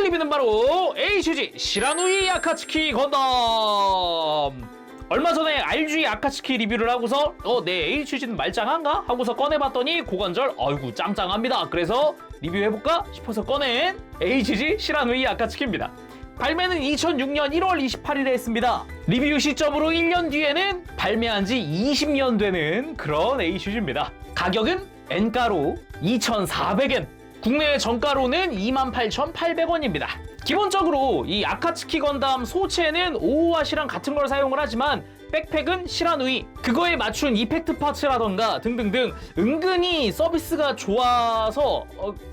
오늘 리뷰는 바로 HG 시라누이 아카츠키 건담. 얼마 전에 RG 아카츠키 리뷰를 하고서 내 HG는 말짱한가? 하고서 꺼내봤더니 고관절 아이고 짱짱합니다. 그래서 리뷰해볼까 싶어서 꺼낸 HG 시라누이 아카츠키입니다. 발매는 2006년 1월 28일에 했습니다. 리뷰 시점으로 1년 뒤에는 발매한 지 20년 되는 그런 HG입니다. 가격은 N가로 2,400엔, 국내 정가로는 28,800원입니다. 기본적으로 이 아카츠키 건담 소체는 오오와시랑 같은 걸 사용을 하지만 백팩은 시라누이, 그거에 맞춘 이펙트 파츠라던가 등등등 은근히 서비스가 좋아서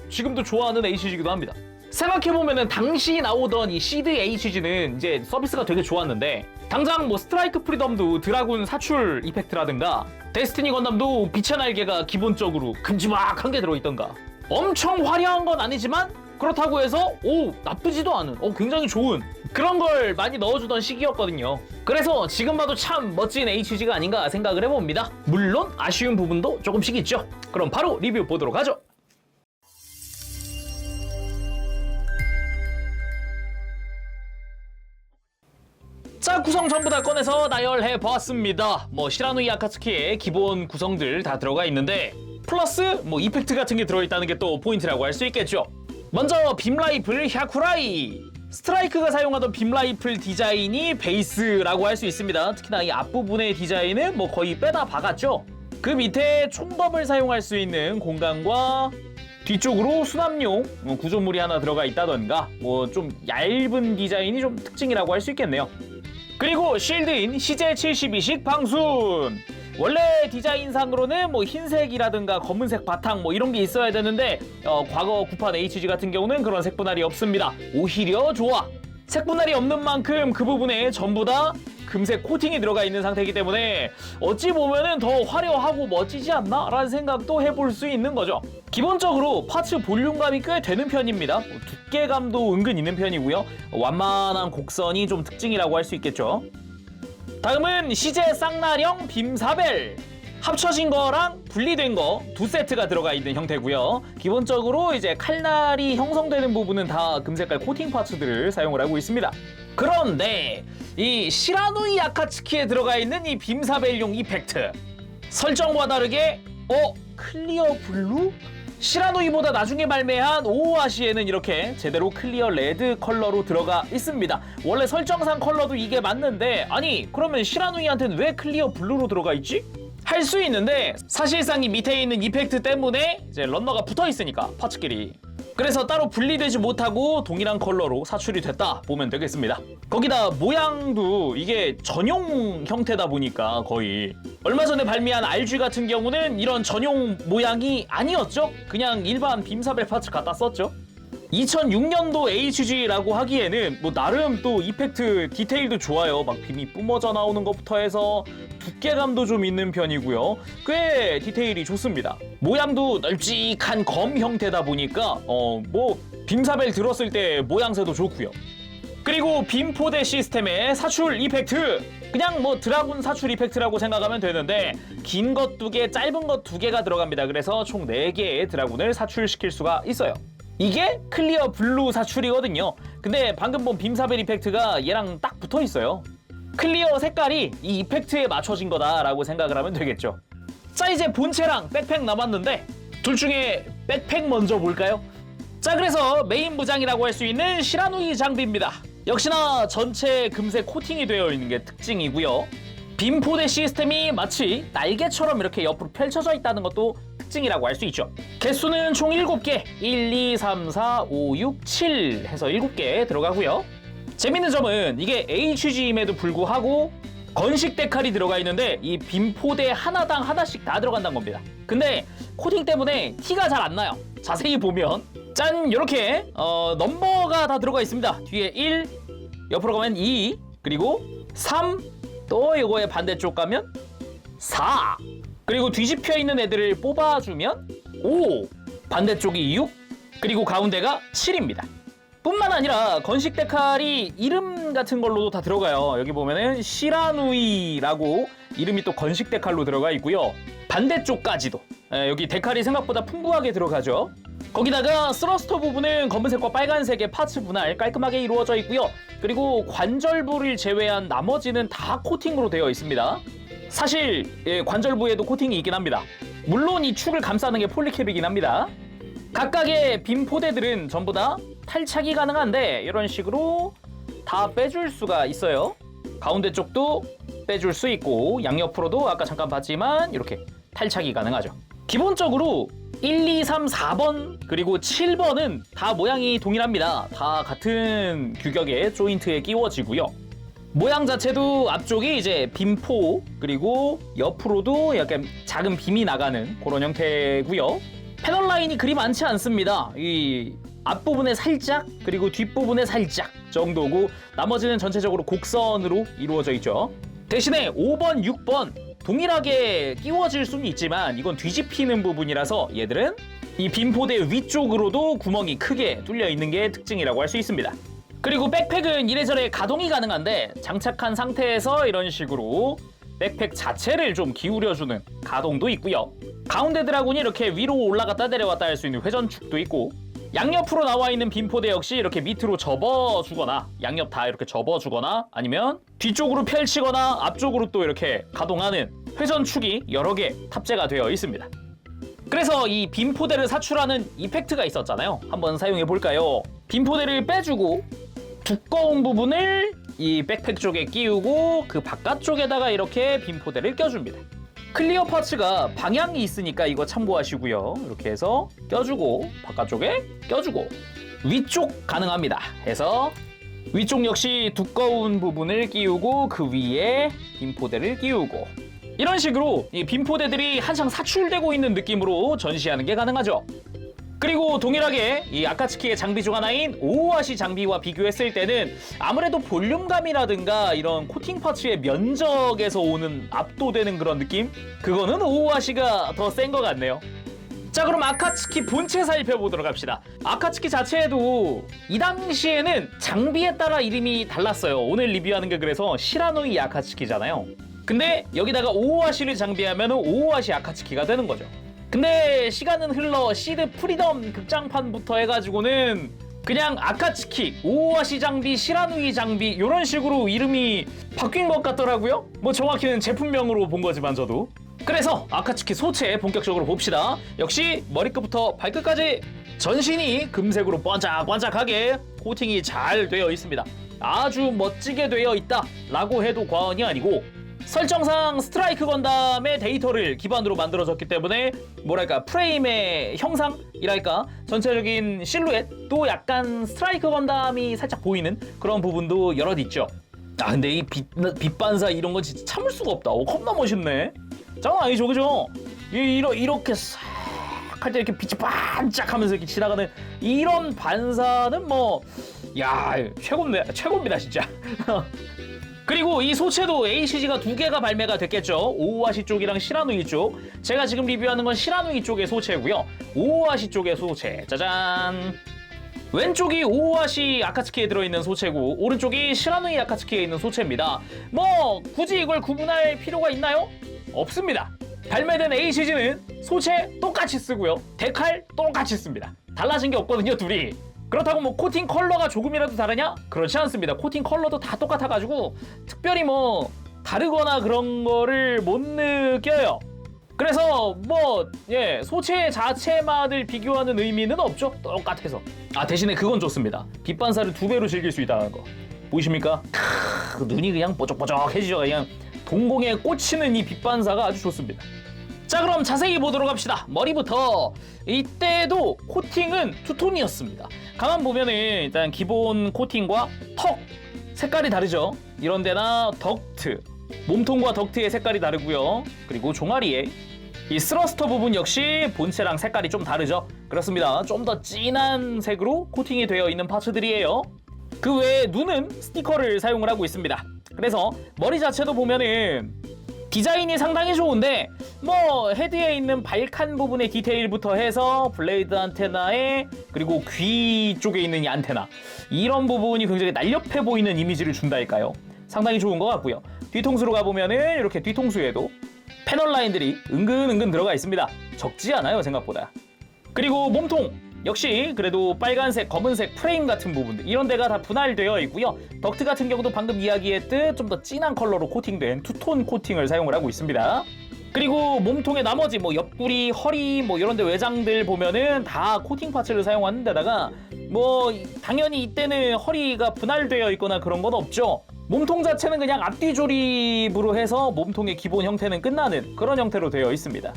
지금도 좋아하는 HG이기도 합니다. 생각해보면은 당시 나오던 이 시드 HG는 이제 서비스가 되게 좋았는데 당장 뭐 스트라이크 프리덤도 드라군 사출 이펙트라든가 데스티니 건담도 빛의 날개가 기본적으로 큼지막한 게 들어있던가 엄청 화려한 건 아니지만 그렇다고 해서 나쁘지도 않은 굉장히 좋은 그런 걸 많이 넣어주던 시기였거든요. 그래서 지금 봐도 참 멋진 HG가 아닌가 생각을 해봅니다. 물론 아쉬운 부분도 조금씩 있죠. 그럼 바로 리뷰 보도록 하죠. 자, 구성 전부 다 꺼내서 나열해 보았습니다. 시라누이 아카츠키의 기본 구성들 다 들어가 있는데 플러스 이펙트 같은 게 들어있다는 게 또 포인트라고 할 수 있겠죠. 먼저 빔라이플 샤쿠라이, 스트라이크가 사용하던 빔라이플 디자인이 베이스라고 할 수 있습니다. 특히나 이 앞부분의 디자인은 거의 빼다 박았죠. 그 밑에 총검을 사용할 수 있는 공간과 뒤쪽으로 수납용 구조물이 하나 들어가 있다던가 좀 얇은 디자인이 좀 특징이라고 할 수 있겠네요. 그리고 실드인 CJ72식 방순, 원래 디자인상으로는 흰색이라든가 검은색 바탕 이런 게 있어야 되는데 과거 구판 HG 같은 경우는 그런 색분할이 없습니다. 오히려 좋아. 색분할이 없는 만큼 그 부분에 전부 다 금색 코팅이 들어가 있는 상태이기 때문에 어찌 보면은 더 화려하고 멋지지 않나? 라는 생각도 해볼 수 있는 거죠. 기본적으로 파츠 볼륨감이 꽤 되는 편입니다. 두께감도 은근 있는 편이고요. 완만한 곡선이 좀 특징이라고 할 수 있겠죠. 다음은 시제 쌍나령 빔사벨, 합쳐진 거랑 분리된 거 두 세트가 들어가 있는 형태고요. 기본적으로 이제 칼날이 형성되는 부분은 다 금색깔 코팅 파츠들을 사용을 하고 있습니다. 그런데 이 시라누이 아카츠키에 들어가 있는 이 빔사벨용 이펙트, 설정과 다르게 클리어 블루? 시라누이보다 나중에 발매한 오오와시에는 이렇게 제대로 클리어 레드 컬러로 들어가 있습니다. 원래 설정상 컬러도 이게 맞는데 아니 그러면 시라누이한테는 왜 클리어 블루로 들어가 있지? 할 수 있는데 사실상 이 밑에 있는 이펙트 때문에 이제 런너가 붙어 있으니까 파츠끼리, 그래서 따로 분리되지 못하고 동일한 컬러로 사출이 됐다 보면 되겠습니다. 거기다 모양도 이게 전용 형태다 보니까 거의 얼마 전에 발매한 RG 같은 경우는 이런 전용 모양이 아니었죠. 그냥 일반 빔사벨 파츠 갖다 썼죠. 2006년도 HG라고 하기에는 나름 또 이펙트 디테일도 좋아요. 빔이 뿜어져 나오는 것부터 해서 두께감도 좀 있는 편이고요. 꽤 디테일이 좋습니다. 모양도 널찍한 검 형태다 보니까 빔사벨 들었을 때 모양새도 좋고요. 그리고 빔포대 시스템의 사출 이펙트, 그냥 드라군 사출 이펙트라고 생각하면 되는데 긴 것 2개, 짧은 것 2개가 들어갑니다. 그래서 총 4개의 드라군을 사출시킬 수가 있어요. 이게 클리어 블루 사출이거든요. 근데 방금 본 빔사벨 이펙트가 얘랑 딱 붙어 있어요. 클리어 색깔이 이 이펙트에 맞춰진 거다라고 생각을 하면 되겠죠. 자, 이제 본체랑 백팩 남았는데 둘 중에 백팩 먼저 볼까요? 자, 그래서 메인 무장이라고 할 수 있는 시라누이 장비입니다. 역시나 전체 금색 코팅이 되어 있는 게 특징이고요. 빔포대 시스템이 마치 날개처럼 이렇게 옆으로 펼쳐져 있다는 것도 특징이라고 할 수 있죠. 개수는 총 7개, 1, 2, 3, 4, 5, 6, 7 해서 7개 들어가고요. 재밌는 점은 이게 HG임에도 불구하고 건식 데칼이 들어가 있는데 이 빔포대 하나당 하나씩 다 들어간다는 겁니다. 근데 코팅 때문에 티가 잘 안 나요. 자세히 보면 짠! 이렇게 넘버가 다 들어가 있습니다. 뒤에 1, 옆으로 가면 2, 그리고 3, 또 이거의 반대쪽 가면 4, 그리고 뒤집혀 있는 애들을 뽑아주면 5, 반대쪽이 6, 그리고 가운데가 7입니다. 뿐만 아니라 건식 데칼이 이름 같은 걸로도 다 들어가요. 여기 보면은 시라누이라고 이름이 또 건식 데칼로 들어가 있고요. 반대쪽까지도 여기 데칼이 생각보다 풍부하게 들어가죠. 거기다가 스러스터 부분은 검은색과 빨간색의 파츠 분할 깔끔하게 이루어져 있고요. 그리고 관절부를 제외한 나머지는 다 코팅으로 되어 있습니다. 사실 관절부에도 코팅이 있긴 합니다. 물론 이 축을 감싸는 게 폴리캡이긴 합니다. 각각의 빔 포대들은 전부 다 탈착이 가능한데 이런 식으로 다 빼줄 수가 있어요. 가운데 쪽도 빼줄 수 있고 양옆으로도 아까 잠깐 봤지만 이렇게 탈착이 가능하죠. 기본적으로 1, 2, 3, 4번 그리고 7번은 다 모양이 동일합니다. 다 같은 규격의 조인트에 끼워지고요. 모양 자체도 앞쪽이 이제 빔포 그리고 옆으로도 약간 작은 빔이 나가는 그런 형태고요. 패널 라인이 그리 많지 않습니다. 이 앞부분에 살짝 그리고 뒷부분에 살짝 정도고 나머지는 전체적으로 곡선으로 이루어져 있죠. 대신에 5번, 6번 동일하게 끼워질 수는 있지만 이건 뒤집히는 부분이라서 얘들은 이 빔포대 위쪽으로도 구멍이 크게 뚫려 있는 게 특징이라고 할 수 있습니다. 그리고 백팩은 이래저래 가동이 가능한데 장착한 상태에서 이런 식으로 백팩 자체를 좀 기울여주는 가동도 있고요. 가운데 드라군이 이렇게 위로 올라갔다 내려갔다 할 수 있는 회전축도 있고 양옆으로 나와 있는 빔포대 역시 이렇게 밑으로 접어주거나 양옆 다 이렇게 접어주거나 아니면 뒤쪽으로 펼치거나 앞쪽으로 또 이렇게 가동하는 회전축이 여러 개 탑재가 되어 있습니다. 그래서 이 빔포대를 사출하는 이펙트가 있었잖아요. 한번 사용해 볼까요? 빔포대를 빼주고 두꺼운 부분을 이 백팩 쪽에 끼우고 그 바깥쪽에다가 이렇게 빔포대를 껴줍니다. 클리어 파츠가 방향이 있으니까 이거 참고하시고요. 이렇게 해서 껴주고 바깥쪽에 껴주고 위쪽 가능합니다. 해서 위쪽 역시 두꺼운 부분을 끼우고 그 위에 빔포대를 끼우고 이런 식으로 이 빔포대들이 한창 사출되고 있는 느낌으로 전시하는 게 가능하죠. 그리고 동일하게 이 아카츠키의 장비 중 하나인 오오와시 장비와 비교했을 때는 아무래도 볼륨감이라든가 이런 코팅 파츠의 면적에서 오는 압도되는 그런 느낌? 그거는 오오와시가 더 센 것 같네요. 자, 그럼 아카츠키 본체 살펴보도록 합시다. 아카츠키 자체에도 이 당시에는 장비에 따라 이름이 달랐어요. 오늘 리뷰하는 게 그래서 시라노이 아카츠키잖아요. 근데 여기다가 오오와시를 장비하면 오오와시 아카츠키가 되는 거죠. 근데 시간은 흘러 시드 프리덤 극장판부터 해가지고는 그냥 아카츠키, 오오와시 장비, 시라누이 장비 이런 식으로 이름이 바뀐 것 같더라고요. 뭐 정확히는 제품명으로 본 거지만 저도. 그래서 아카츠키 소체 본격적으로 봅시다. 역시 머리끝부터 발끝까지 전신이 금색으로 반짝반짝하게 코팅이 잘 되어 있습니다. 아주 멋지게 되어 있다 라고 해도 과언이 아니고 설정상 스트라이크 건담의 데이터를 기반으로 만들어졌기 때문에 뭐랄까 프레임의 형상이랄까 전체적인 실루엣도 약간 스트라이크 건담이 살짝 보이는 그런 부분도 여럿 있죠. 아 근데 이 빛반사 이런 건 진짜 참을 수가 없다. 겁나 멋있네. 장난 아니죠, 그죠? 이렇게 싹 할 때 이렇게 빛이 반짝하면서 이렇게 지나가는 이런 반사는 뭐 야 최고입니다 진짜. 그리고 이 소체도 ACG가 2개가 발매가 됐겠죠. 오오와시 쪽이랑 시라누이 쪽. 제가 지금 리뷰하는 건 시라누이 쪽의 소체고요. 오오와시 쪽의 소체. 짜잔. 왼쪽이 오오와시 아카츠키에 들어있는 소체고 오른쪽이 시라누이 아카츠키에 있는 소체입니다. 뭐 굳이 이걸 구분할 필요가 있나요? 없습니다. 발매된 ACG는 소체 똑같이 쓰고요. 데칼 똑같이 씁니다. 달라진 게 없거든요, 둘이. 그렇다고 뭐 코팅 컬러가 조금이라도 다르냐? 그렇지 않습니다. 코팅 컬러도 다 똑같아가지고 특별히 뭐 다르거나 그런 거를 못 느껴요. 그래서 뭐 소체 자체만을 비교하는 의미는 없죠. 똑같아서. 아 대신에 그건 좋습니다. 빛반사를 2배로 즐길 수 있다는 거. 보이십니까? 눈이 그냥 뽀족뽀족해지죠. 그냥 동공에 꽂히는 이 빛반사가 아주 좋습니다. 자 그럼 자세히 보도록 합시다. 머리부터. 이때도 코팅은 투톤이었습니다. 가만 보면은 일단 기본 코팅과 턱 색깔이 다르죠. 이런 데나 덕트, 몸통과 덕트의 색깔이 다르고요. 그리고 종아리에 이 스러스터 부분 역시 본체랑 색깔이 좀 다르죠. 그렇습니다. 좀 더 진한 색으로 코팅이 되어 있는 파츠들이에요. 그 외에 눈은 스티커를 사용을 하고 있습니다. 그래서 머리 자체도 보면은 디자인이 상당히 좋은데 뭐 헤드에 있는 발칸 부분의 디테일부터 해서 블레이드 안테나에 그리고 귀 쪽에 있는 이 안테나 이런 부분이 굉장히 날렵해 보이는 이미지를 준다니까요. 상당히 좋은 것 같고요. 뒤통수로 가보면은 이렇게 뒤통수에도 패널 라인들이 은근은근 들어가 있습니다. 적지 않아요 생각보다. 그리고 몸통 역시 그래도 빨간색, 검은색 프레임 같은 부분들 이런 데가 다 분할되어 있고요. 덕트 같은 경우도 방금 이야기했듯 좀 더 진한 컬러로 코팅된 투톤 코팅을 사용을 하고 있습니다. 그리고 몸통의 나머지 뭐 옆구리, 허리 뭐 이런 데 외장들 보면은 다 코팅 파츠를 사용하는 데다가 뭐 당연히 이때는 허리가 분할되어 있거나 그런 건 없죠. 몸통 자체는 그냥 앞뒤 조립으로 해서 몸통의 기본 형태는 끝나는 그런 형태로 되어 있습니다.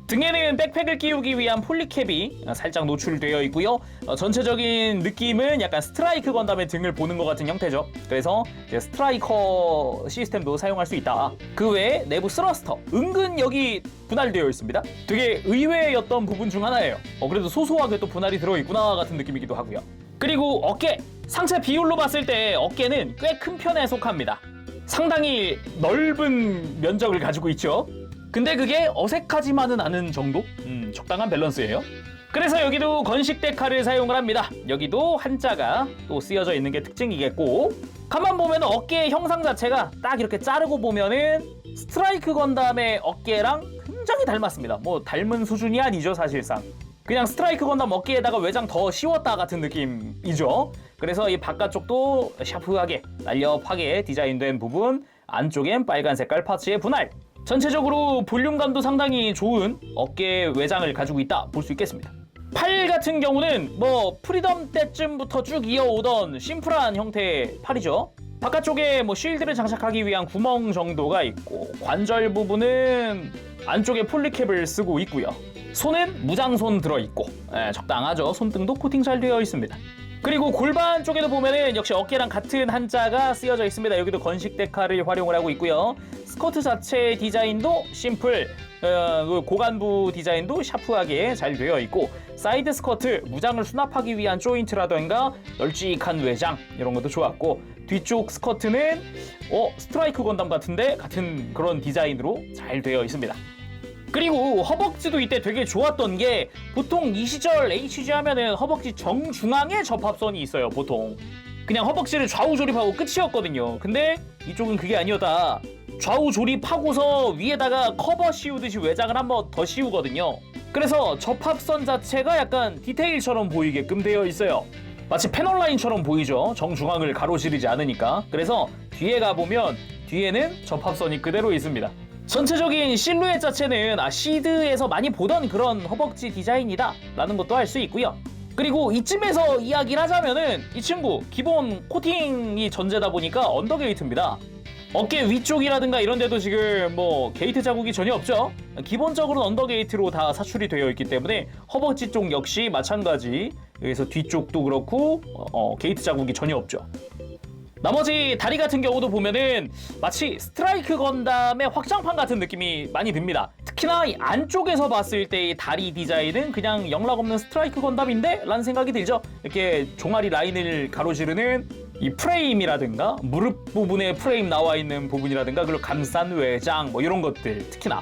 등에는 백팩을 끼우기 위한 폴리캡이 살짝 노출되어 있고요. 전체적인 느낌은 약간 스트라이크 건담의 등을 보는 것 같은 형태죠. 그래서 이제 스트라이커 시스템도 사용할 수 있다. 그 외에 내부 스러스터 은근 여기 분할되어 있습니다. 되게 의외였던 부분 중 하나예요. 그래도 소소하게 또 분할이 들어있구나 같은 느낌이기도 하고요. 그리고 어깨! 상체 비율로 봤을 때 어깨는 꽤 큰 편에 속합니다. 상당히 넓은 면적을 가지고 있죠. 근데 그게 어색하지만은 않은 정도? 적당한 밸런스예요. 그래서 여기도 건식 데카를 사용을 합니다. 여기도 한자가 또 쓰여져 있는 게 특징이겠고, 가만 보면 어깨의 형상 자체가 딱 이렇게 자르고 보면은 스트라이크 건담의 어깨랑 굉장히 닮았습니다. 뭐 닮은 수준이 아니죠, 사실상. 그냥 스트라이크 건담 어깨에다가 외장 더 씌웠다 같은 느낌이죠. 그래서 이 바깥쪽도 샤프하게 날렵하게 디자인된 부분, 안쪽엔 빨간 색깔 파츠의 분할, 전체적으로 볼륨감도 상당히 좋은 어깨 외장을 가지고 있다 볼 수 있겠습니다. 팔 같은 경우는 뭐 프리덤 때쯤부터 쭉 이어오던 심플한 형태의 팔이죠. 바깥쪽에 뭐 쉴드를 장착하기 위한 구멍 정도가 있고, 관절 부분은 안쪽에 폴리캡을 쓰고 있고요. 손은 무장손 들어있고, 적당하죠. 손등도 코팅 잘 되어 있습니다. 그리고 골반 쪽에도 보면은 역시 어깨랑 같은 한자가 쓰여져 있습니다. 여기도 건식 데카를 활용을 하고 있고요. 스커트 자체의 디자인도 심플, 고관부 디자인도 샤프하게 잘 되어 있고, 사이드 스커트, 무장을 수납하기 위한 조인트라던가 널찍한 외장 이런 것도 좋았고, 뒤쪽 스커트는 스트라이크 건담 같은데 같은 그런 디자인으로 잘 되어 있습니다. 그리고 허벅지도 이때 되게 좋았던 게, 보통 이 시절 HG 하면은 허벅지 정중앙에 접합선이 있어요. 보통 그냥 허벅지를 좌우 조립하고 끝이었거든요. 근데 이쪽은 그게 아니었다. 좌우 조립하고서 위에다가 커버 씌우듯이 외장을 한번 더 씌우거든요. 그래서 접합선 자체가 약간 디테일처럼 보이게끔 되어 있어요. 마치 패널라인처럼 보이죠. 정중앙을 가로지르지 않으니까. 그래서 뒤에 가보면 뒤에는 접합선이 그대로 있습니다. 전체적인 실루엣 자체는 시드에서 많이 보던 그런 허벅지 디자인이다 라는 것도 알 수 있고요. 그리고 이쯤에서 이야기를 하자면은 이 친구 기본 코팅이 전제다 보니까 언더게이트입니다. 어깨 위쪽이라든가 이런 데도 지금 뭐 게이트 자국이 전혀 없죠. 기본적으로 언더게이트로 다 사출이 되어 있기 때문에 허벅지 쪽 역시 마찬가지. 여기서 뒤쪽도 그렇고 게이트 자국이 전혀 없죠. 나머지 다리 같은 경우도 보면은 마치 스트라이크 건담의 확장판 같은 느낌이 많이 듭니다. 특히나 이 안쪽에서 봤을 때 이 다리 디자인은 그냥 영락없는 스트라이크 건담인데? 라는 생각이 들죠. 이렇게 종아리 라인을 가로지르는 이 프레임이라든가 무릎 부분에 프레임 나와 있는 부분이라든가, 그리고 감싼 외장 뭐 이런 것들, 특히나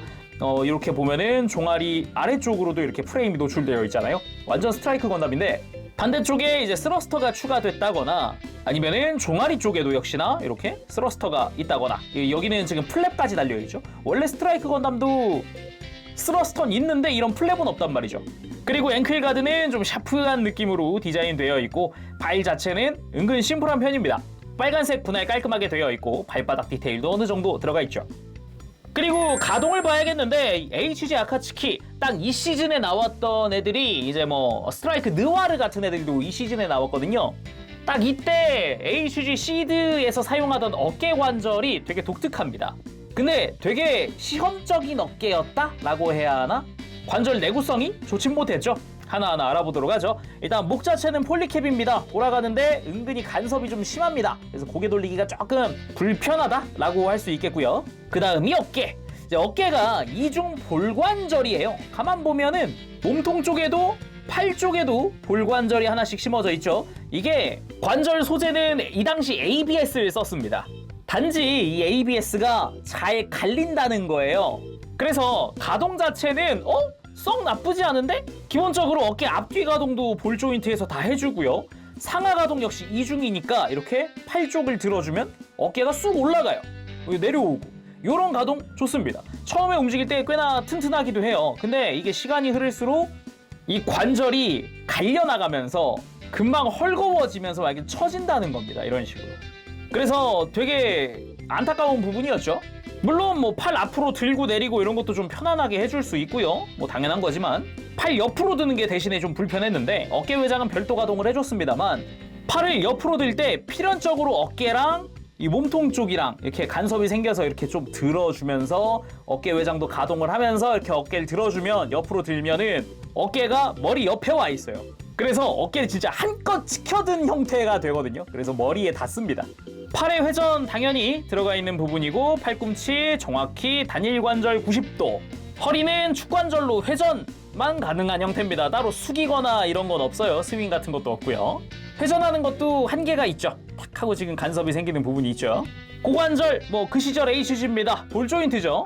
이렇게 보면은 종아리 아래쪽으로도 이렇게 프레임이 노출되어 있잖아요. 완전 스트라이크 건담인데, 반대쪽에 이제 스러스터가 추가됐다거나, 아니면은 종아리 쪽에도 역시나 이렇게 스러스터가 있다거나, 여기는 지금 플랩까지 달려있죠. 원래 스트라이크 건담도 스러스터는 있는데 이런 플랩은 없단 말이죠. 그리고 앵클 가드는 좀 샤프한 느낌으로 디자인되어 있고, 발 자체는 은근 심플한 편입니다. 빨간색 분할 깔끔하게 되어 있고, 발바닥 디테일도 어느 정도 들어가 있죠. 그리고 가동을 봐야겠는데, HG 아카츠키 딱 이 시즌에 나왔던 애들이 이제 뭐 스트라이크 느와르 같은 애들도 이 시즌에 나왔거든요. 딱 이때 HG 시드에서 사용하던 어깨 관절이 되게 독특합니다. 근데 되게 시험적인 어깨였다? 라고 해야 하나? 관절 내구성이 좋진 못했죠. 하나하나 알아보도록 하죠. 일단 목 자체는 폴리캡입니다. 돌아가는데 은근히 간섭이 좀 심합니다. 그래서 고개 돌리기가 조금 불편하다라고 할 수 있겠고요. 그 다음이 어깨. 이제 어깨가 이중 볼관절이에요. 가만 보면은 몸통 쪽에도 팔 쪽에도 볼관절이 하나씩 심어져 있죠. 이게 관절 소재는 이 당시 ABS를 썼습니다. 단지 이 ABS가 잘 갈린다는 거예요. 그래서 가동 자체는 썩 나쁘지 않은데? 기본적으로 어깨 앞뒤 가동도 볼 조인트에서 다 해주고요. 상하 가동 역시 이중이니까 이렇게 팔 쪽을 들어주면 어깨가 쑥 올라가요. 내려오고. 요런 가동 좋습니다. 처음에 움직일 때 꽤나 튼튼하기도 해요. 근데 이게 시간이 흐를수록 이 관절이 갈려나가면서 금방 헐거워지면서 막 이렇게 처진다는 겁니다. 이런 식으로. 그래서 되게 안타까운 부분이었죠. 물론 뭐 팔 앞으로 들고 내리고 이런 것도 좀 편안하게 해줄 수 있고요. 뭐 당연한 거지만 팔 옆으로 드는 게 대신에 좀 불편했는데 어깨 외장은 별도 가동을 해줬습니다만 팔을 옆으로 들 때 필연적으로 어깨랑 이 몸통 쪽이랑 이렇게 간섭이 생겨서 이렇게 좀 들어주면서 어깨 외장도 가동을 하면서 이렇게 어깨를 들어주면 옆으로 들면은 어깨가 머리 옆에 와 있어요. 그래서 어깨를 진짜 한껏 치켜든 형태가 되거든요. 그래서 머리에 닿습니다. 팔의 회전 당연히 들어가 있는 부분이고 팔꿈치 정확히 단일 관절 90도, 허리는 축관절로 회전만 가능한 형태입니다. 따로 숙이거나 이런 건 없어요. 스윙 같은 것도 없고요. 회전하는 것도 한계가 있죠. 탁 하고 지금 간섭이 생기는 부분이 있죠. 고관절 뭐 그 시절 HG입니다. 볼 조인트죠.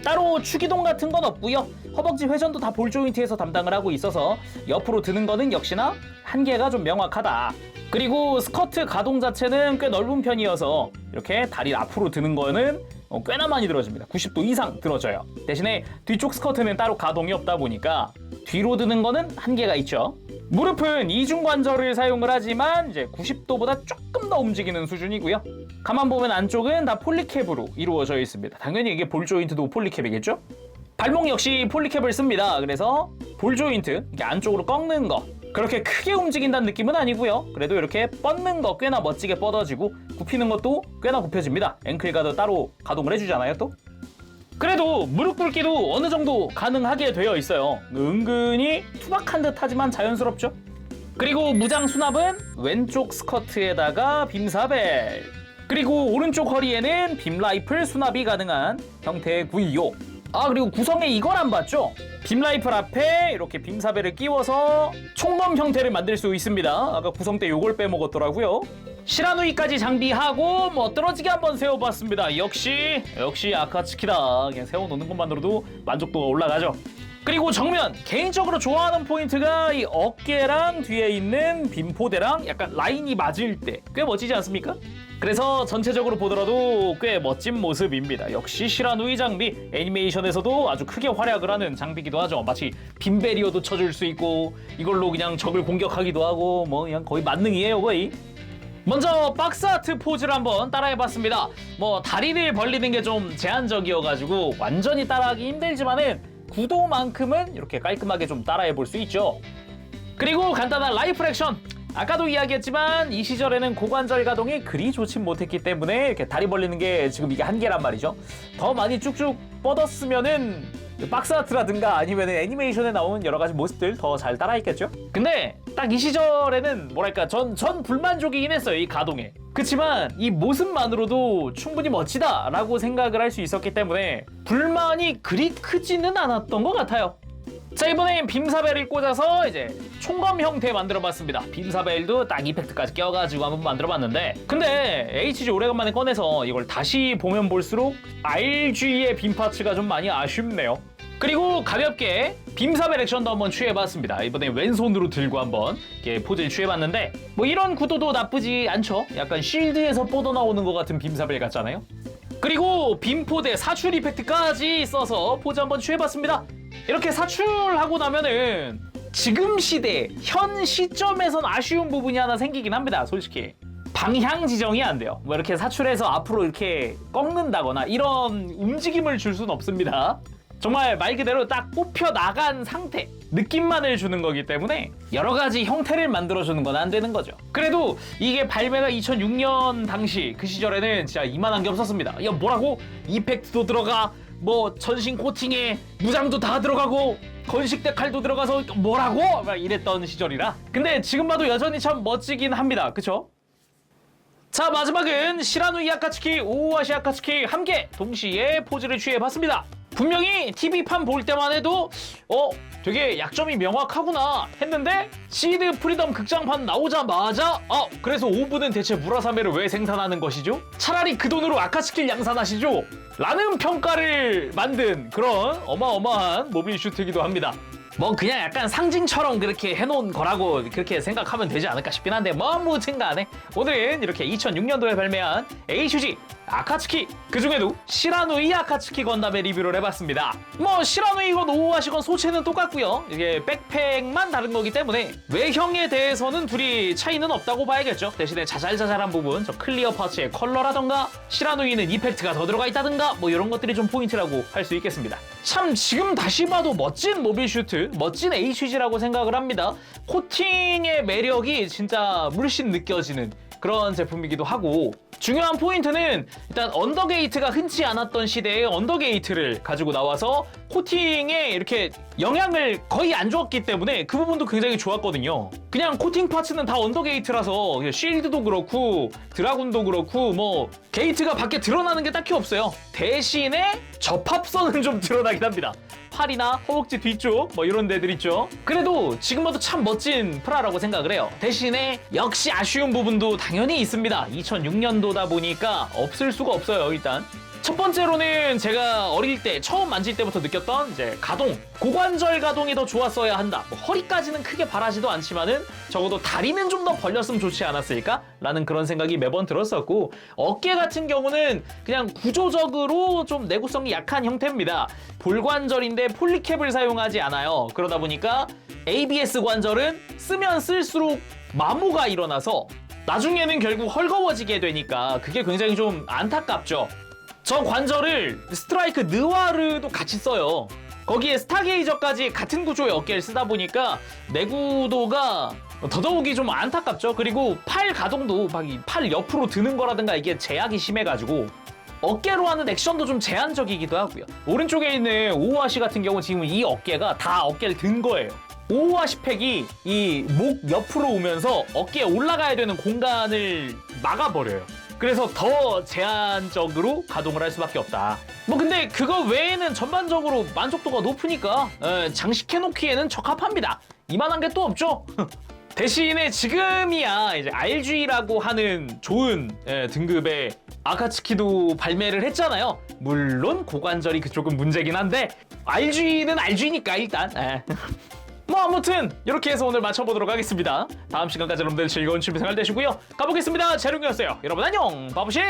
따로 추기동 같은 건 없고요. 허벅지 회전도 다 볼 조인트에서 담당을 하고 있어서 옆으로 드는 거는 역시나 한계가 좀 명확하다. 그리고 스커트 가동 자체는 꽤 넓은 편이어서 이렇게 다리를 앞으로 드는 거는 꽤나 많이 들어집니다. 90도 이상 들어져요. 대신에 뒤쪽 스커트는 따로 가동이 없다 보니까 뒤로 드는 거는 한계가 있죠. 무릎은 이중관절을 사용을 하지만 이제 90도보다 조금 더 움직이는 수준이고요. 가만 보면 안쪽은 다 폴리캡으로 이루어져 있습니다. 당연히 이게 볼 조인트도 폴리캡이겠죠? 발목 역시 폴리캡을 씁니다. 그래서 볼 조인트, 이게 안쪽으로 꺾는 거 그렇게 크게 움직인다는 느낌은 아니고요. 그래도 이렇게 뻗는 거 꽤나 멋지게 뻗어지고 굽히는 것도 꽤나 굽혀집니다. 앵클 가드 따로 가동을 해주잖아요 또. 그래도 무릎 꿇기도 어느 정도 가능하게 되어 있어요. 은근히 투박한 듯 하지만 자연스럽죠. 그리고 무장 수납은 왼쪽 스커트에다가 빔사벨, 그리고 오른쪽 허리에는 빔 라이플 수납이 가능한 형태의 구이요. 그리고 구성에 이걸 안 봤죠? 빔 라이플 앞에 이렇게 빔사벨을 끼워서 총검 형태를 만들 수 있습니다. 아까 구성 때 요걸 빼먹었더라고요. 시라누이까지 장비하고 뭐 떨어지게 한번 세워봤습니다. 역시 아카츠키다. 그냥 세워놓는 것만으로도 만족도가 올라가죠. 그리고 정면 개인적으로 좋아하는 포인트가 이 어깨랑 뒤에 있는 빔포대랑 약간 라인이 맞을 때 꽤 멋지지 않습니까? 그래서 전체적으로 보더라도 꽤 멋진 모습입니다. 역시 시라누이 장비, 애니메이션에서도 아주 크게 활약을 하는 장비이기도 하죠. 마치 빔베리어도 쳐줄 수 있고 이걸로 그냥 적을 공격하기도 하고 뭐 그냥 거의 만능이에요 거의. 먼저 박스아트 포즈를 한번 따라해봤습니다. 뭐 다리를 벌리는 게 좀 제한적이어가지고 완전히 따라하기 힘들지만은 구도만큼은 이렇게 깔끔하게 좀 따라해볼 수 있죠. 그리고 간단한 라이플 액션. 아까도 이야기했지만 이 시절에는 고관절 가동이 그리 좋진 못했기 때문에 이렇게 다리 벌리는 게 지금 이게 한계란 말이죠. 더 많이 쭉쭉 뻗었으면은 박스아트라든가 아니면 애니메이션에 나온 여러 가지 모습들 더 잘 따라했겠죠. 근데 딱 이 시절에는 뭐랄까 전 불만족이긴 했어요, 이 가동에. 그치만 이 모습만으로도 충분히 멋지다라고 생각을 할 수 있었기 때문에 불만이 그리 크지는 않았던 것 같아요. 자, 이번엔 빔사벨을 꽂아서 이제 총검 형태 만들어봤습니다. 빔사벨도 딱 이펙트까지 껴가지고 한번 만들어봤는데, 근데 HG 오래간만에 꺼내서 이걸 다시 보면 볼수록 RG의 빔 파츠가 좀 많이 아쉽네요. 그리고 가볍게 빔사벨 액션도 한번 취해봤습니다. 이번엔 왼손으로 들고 한번 이렇게 포즈를 취해봤는데 뭐 이런 구도도 나쁘지 않죠. 약간 쉴드에서 뻗어나오는 것 같은 빔사벨 같잖아요. 그리고 빔포대 사출 이펙트까지 써서 포즈 한번 취해봤습니다. 이렇게 사출하고 나면은 지금 시대, 현 시점에선 아쉬운 부분이 하나 생기긴 합니다. 솔직히 방향 지정이 안 돼요. 뭐 이렇게 사출해서 앞으로 이렇게 꺾는다거나 이런 움직임을 줄 수는 없습니다. 정말 말 그대로 딱 뽑혀 나간 상태, 느낌만을 주는 거기 때문에 여러 가지 형태를 만들어주는 건 안 되는 거죠. 그래도 이게 발매가 2006년 당시 그 시절에는 진짜 이만한 게 없었습니다. 야, 뭐라고? 이펙트도 들어가, 뭐 전신 코팅에 무장도 다 들어가고 건식대 칼도 들어가서 뭐라고? 막 이랬던 시절이라. 근데 지금 봐도 여전히 참 멋지긴 합니다. 그쵸? 자, 마지막은 시라누이 아카츠키, 오오와시 아카츠키 함께 동시에 포즈를 취해봤습니다. 분명히 TV판 볼 때만 해도 되게 약점이 명확하구나 했는데 시드 프리덤 극장판 나오자마자 그래서 5부는 대체 무라사메를 왜 생산하는 것이죠? 차라리 그 돈으로 아카츠키를 양산하시죠? 라는 평가를 만든 그런 어마어마한 모빌 슈트이기도 합니다. 뭐 그냥 약간 상징처럼 그렇게 해놓은 거라고 그렇게 생각하면 되지 않을까 싶긴 한데 뭐 아무튼 간에 오늘은 이렇게 2006년도에 발매한 HG 아카츠키, 그중에도 시라누이 아카츠키 건담의 리뷰를 해봤습니다. 뭐 시라누이건 오우아시건 소체는 똑같고요. 이게 백팩만 다른 거기 때문에 외형에 대해서는 둘이 차이는 없다고 봐야겠죠. 대신에 자잘자잘한 부분, 저 클리어 파츠의 컬러라던가 시라누이는 이펙트가 더 들어가 있다든가 뭐 이런 것들이 좀 포인트라고 할 수 있겠습니다. 참 지금 다시 봐도 멋진 모빌 슈트, 멋진 HG라고 생각을 합니다. 코팅의 매력이 진짜 물씬 느껴지는 그런 제품이기도 하고, 중요한 포인트는 일단 언더게이트가 흔치 않았던 시대에 언더게이트를 가지고 나와서 코팅에 이렇게 영향을 거의 안 주었기 때문에 그 부분도 굉장히 좋았거든요. 그냥 코팅 파츠는 다 언더게이트라서 쉴드도 그렇고 드라군도 그렇고 뭐 게이트가 밖에 드러나는 게 딱히 없어요. 대신에 접합선은 좀 드러나긴 합니다. 팔이나 허벅지 뒤쪽 뭐 이런 데들 있죠. 그래도 지금 봐도 참 멋진 프라라고 생각을 해요. 대신에 역시 아쉬운 부분도 당연히 있습니다. 2006년도다 보니까 없을 수가 없어요. 일단 첫 번째로는 제가 어릴 때 처음 만질 때부터 느꼈던 이제 가동, 고관절 가동이 더 좋았어야 한다. 뭐 허리까지는 크게 바라지도 않지만은 적어도 다리는 좀 더 벌렸으면 좋지 않았을까? 라는 그런 생각이 매번 들었었고, 어깨 같은 경우는 그냥 구조적으로 좀 내구성이 약한 형태입니다. 볼관절인데 폴리캡을 사용하지 않아요. 그러다 보니까 ABS 관절은 쓰면 쓸수록 마모가 일어나서 나중에는 결국 헐거워지게 되니까 그게 굉장히 좀 안타깝죠. 저 관절을 스트라이크 느와르도 같이 써요. 거기에 스타게이저까지 같은 구조의 어깨를 쓰다 보니까 내구도가 더더욱이 좀 안타깝죠. 그리고 팔 가동도 막 팔 옆으로 드는 거라든가 이게 제약이 심해가지고 어깨로 하는 액션도 좀 제한적이기도 하고요. 오른쪽에 있는 오우아시 같은 경우는 지금 이 어깨가 다 어깨를 든 거예요. 오우아시 팩이 이 목 옆으로 오면서 어깨에 올라가야 되는 공간을 막아버려요. 그래서 더 제한적으로 가동을 할 수밖에 없다. 뭐 근데 그거 외에는 전반적으로 만족도가 높으니까 장식해놓기에는 적합합니다. 이만한 게 또 없죠. 대신에 지금이야 이제 RG라고 하는 좋은 등급의 아카츠키도 발매를 했잖아요. 물론 고관절이 그쪽은 문제긴 한데 RG는 RG니까 일단 뭐 아무튼 이렇게 해서 오늘 마쳐보도록 하겠습니다. 다음 시간까지 여러분들 즐거운 취미생활 되시고요. 가보겠습니다. 재룡이었어요. 여러분 안녕. 바보시.